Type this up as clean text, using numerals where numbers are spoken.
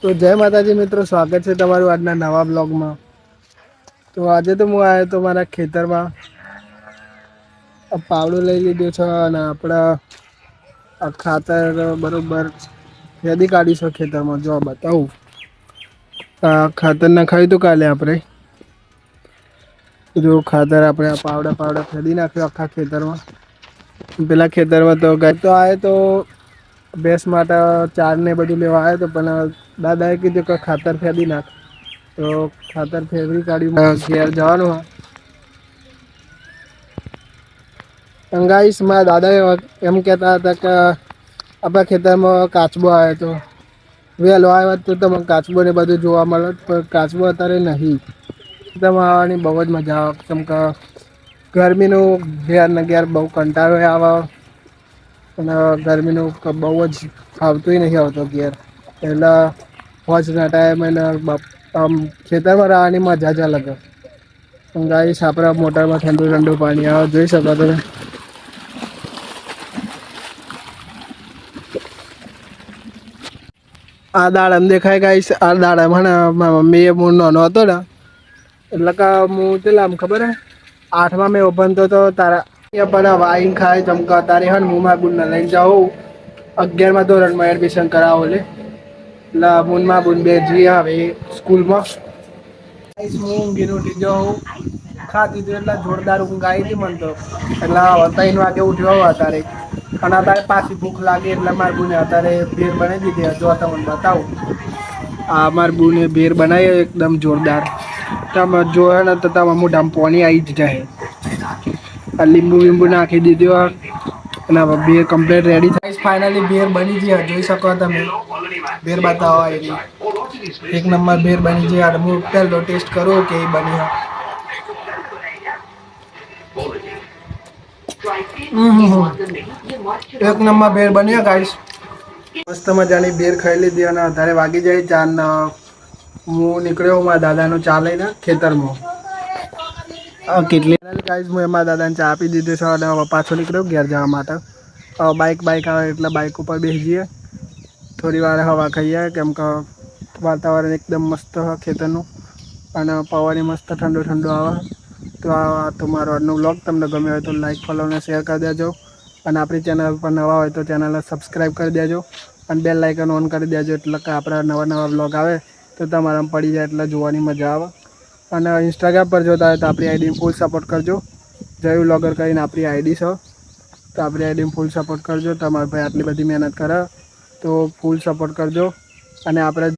તો જય માતાજી મિત્રો, સ્વાગત છે તમારું આજના નવા બ્લોગમાં। તો આજે તો હું આવ્યો તો મારા ખેતરમાં પાવડું લઈ લીધું છે અને આપણા આ ખાતર બરોબર રેડી કાઢીશું ખેતરમાં। જો બતાવું ખાતર નખાવ્યું હતું કાલે આપણે, જો ખાતર આપણે પાવડા ફેરી નાખ્યો આખા ખેતરમાં। પેલા ખેતરમાં તો ગાય તો આવે તો ભેંસ માટે ચાર ને બધું લેવા આવ્યો તો, પણ દાદાએ કીધું કે ખાતર ફેરી નાખ, તો ખાતર ફેરવી કાઢ્યું, ઘેર જવાનું હા। ગાઈસ મારા દાદા એમ કહેતા હતા કે આપણા ખેતરમાં કાચબો આવ્યો તો, વહેલો આવ્યો તો તમને કાચબો ને બધું જોવા મળે, પણ કાચબો અત્યારે નહીં। ખેતરમાં આવવાની બહુ જ મજા આવે, કેમ કે ગરમીનું ઘેર ને ઘેર બહુ કંટાળો આવે અને ગરમીનું બહુ જ આવતું નહીં આવતો ઘેર, એટલે હોજના ટાઈમે આમ ખેતરમાં રહેવાની મજા જ અલગ છે। ગાઈસ આપણા મોટરમાં ઠંડુ ઠંડુ પાણી આવે, જોઈ શકો તમે। આ દાડમ દેખાય ગાઈસ, આ દાડમ હે ને મારા મમ્મીએ હું નાનો હતો ને એટલે કે હું કેટલા આમ ખબર હે 8મા મેં ભણતો તો તારા એ પણ વાઈન ખાય ચમકા તારે હે ને હું મારા બુનને લઈને જાઉં 11મા ધોરણમાં એડમિશન કરાવો લે, એટલે હું ને મારા બુન બે જઈએ હવે સ્કૂલમાં। હું ઊંઘીને ઉઠી જાઉં, ખાધી હતું એટલે જોરદાર ઊંઘ આવી હતી મને તો, એટલે 3 વાગે ઉઠ્યો અત્યારે, અને અત્યારે પાછી ભૂખ લાગી એટલે મારી બુને અત્યારે ભેળ બનાવી દીધી। જો તમને બતાવું, આ મારી બુને ભેળ બનાવી એકદમ જોરદાર, તમે જોયો ને તો તમારા મોઢામાં પાણી આવી જ જાય। આ લીંબુ નાખી દીધું અને હવે ભેળ કમ્પ્લીટ રેડી થાય। ફાઇનલી ભેળ બની ગઈ, જોઈ શકો તમે, ભેળ બતાવવા એવી એક નંબર ભેળ બની ગઈ। હું પહેલો ટેસ્ટ કરું કે એ બની, એક નંબર ભેળ બની ગાઈસ, મસ્ત મજાની ભેળ ખાઈ લીધી અને અત્યારે વાગી જાય 4 ને હું નીકળ્યો મારા દાદાનો ચા લઈને ખેતરમાં। કેટલી ગાઈસ હું મારા દાદાને ચા આપી દીધું છે અને હવે પાછો નીકળ્યો ઘેર જવા માટે। બાઇક આવે એટલે બાઇક ઉપર બેસી જઈએ, થોડી વાર હવા ખાઈએ, કેમ કે વાતાવરણ એકદમ મસ્ત હોય ખેતરનું અને પવન મસ્ત ઠંડો ઠંડો આવે। તો આ તો મારો આજનો વ્લોગ તમને ગમ્યો હોય તો લાઈક ફોલો અને શેર કરી દેજો, અને આપણી ચેનલ પર નવા હોય તો ચેનલને સબસ્ક્રાઈબ કરી દેજો અને બેલ આઇકન ઓન કરી દેજો, એટલે કે આપણા નવા વ્લોગ આવે તો તમારામાં પડી જાય એટલે જોવાની મજા આવે। અને ઇન્સ્ટાગ્રામ પર જોતા હોય તો આપણી આઈડીને ફૂલ સપોર્ટ કરજો, જય વ્લોગર કરીને આપણી આઈડી છે, તો આપણી આઈડીને ફૂલ સપોર્ટ કરજો। તમારા ભાઈ આટલી બધી મહેનત કરે તો ફૂલ સપોર્ટ કરજો, અને આપણે